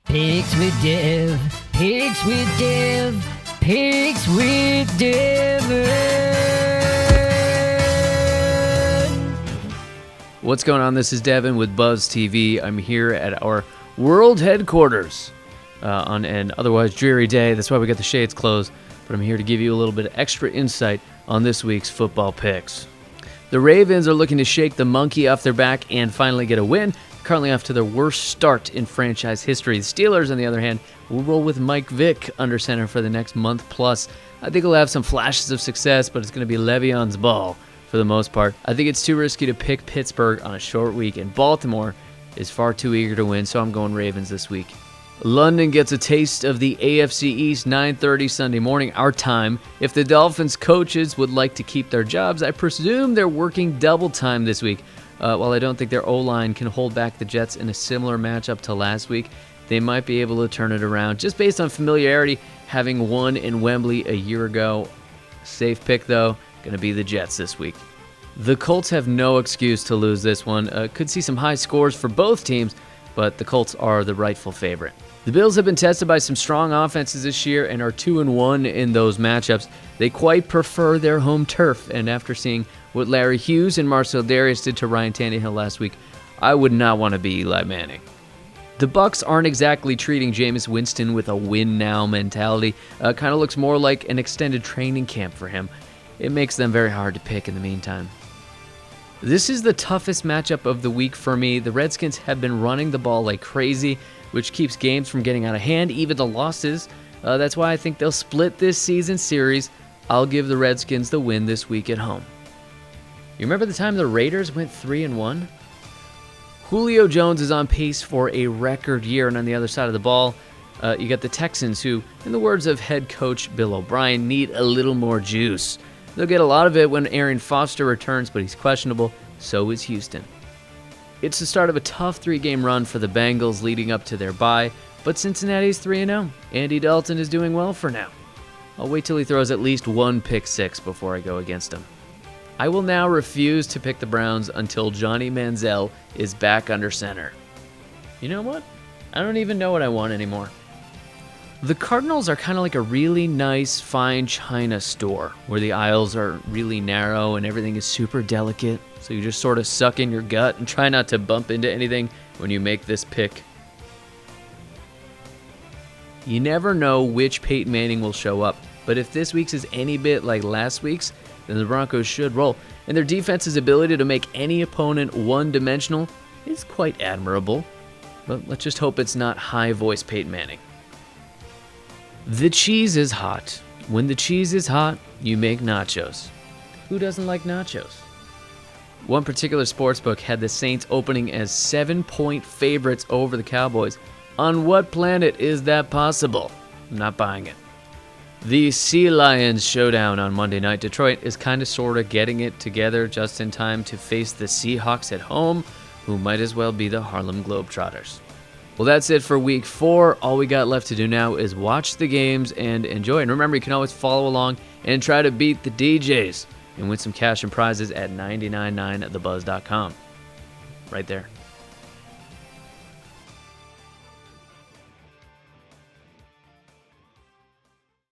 Pigs with Dev, Pigs with Dev, Pigs with Devin. What's going on? This is Devin with Buzz TV. I'm here at our world headquarters on an otherwise dreary day. That's why we got the shades closed. But I'm here to give you a little bit of extra insight on this week's football picks. The Ravens are looking to shake the monkey off their back and finally get a win. Currently off to their worst start in franchise history. The Steelers, on the other hand, will roll with Mike Vick under center for the next month plus. I think he'll have some flashes of success, but it's going to be Le'Veon's ball for the most part. I think it's too risky to pick Pittsburgh on a short week, and Baltimore is far too eager to win, so I'm going Ravens this week. London gets a taste of the AFC East, 9:30 Sunday morning, our time. If the Dolphins coaches would like to keep their jobs, I presume they're working double time this week. While I don't think their O-line can hold back the Jets in a similar matchup to last week, they might be able to turn it around just based on familiarity, having won in Wembley a year ago. Safe pick, though, going to be the Jets this week. The Colts have no excuse to lose this one. Could see some high scores for both teams, but the Colts are the rightful favorite. The Bills have been tested by some strong offenses this year and are 2-1 in those matchups. They quite prefer their home turf, and after seeing what Larry Hughes and Marcel Darius did to Ryan Tannehill last week, I would not want to be Eli Manning. The Bucs aren't exactly treating Jameis Winston with a win-now mentality. Kind of looks more like an extended training camp for him. It makes them very hard to pick in the meantime. This is the toughest matchup of the week for me. The Redskins have been running the ball like crazy, which keeps games from getting out of hand, even the losses. That's why I think they'll split this season series. I'll give the Redskins the win this week at home. You remember the time the Raiders went 3-1? Julio Jones is on pace for a record year, and on the other side of the ball, you got the Texans who, in the words of head coach Bill O'Brien, need a little more juice. They'll get a lot of it when Arian Foster returns, but he's questionable. So is Houston. It's the start of a tough 3-game run for the Bengals leading up to their bye, but Cincinnati's 3-0. Andy Dalton is doing well for now. I'll wait till he throws at least one pick six before I go against him. I will now refuse to pick the Browns until Johnny Manziel is back under center. You know what? I don't even know what I want anymore. The Cardinals are kind of like a really nice, fine china store where the aisles are really narrow and everything is super delicate. So you just sort of suck in your gut and try not to bump into anything when you make this pick. You never know which Peyton Manning will show up, but if this week's is any bit like last week's, then the Broncos should roll. And their defense's ability to make any opponent one-dimensional is quite admirable. But let's just hope it's not high-voice Peyton Manning. The cheese is hot. When the cheese is hot, you make nachos. Who doesn't like nachos? One particular sportsbook had the Saints opening as 7-point favorites over the Cowboys. On what planet is that possible? I'm not buying it. The Sea Lions showdown on Monday night. Detroit is kind of sort of getting it together just in time to face the Seahawks at home, who might as well be the Harlem Globetrotters. Well, that's it for week 4. All we got left to do now is watch the games and enjoy. And remember, you can always follow along and try to beat the DJs and win some cash and prizes at 999thebuzz.com. Right there.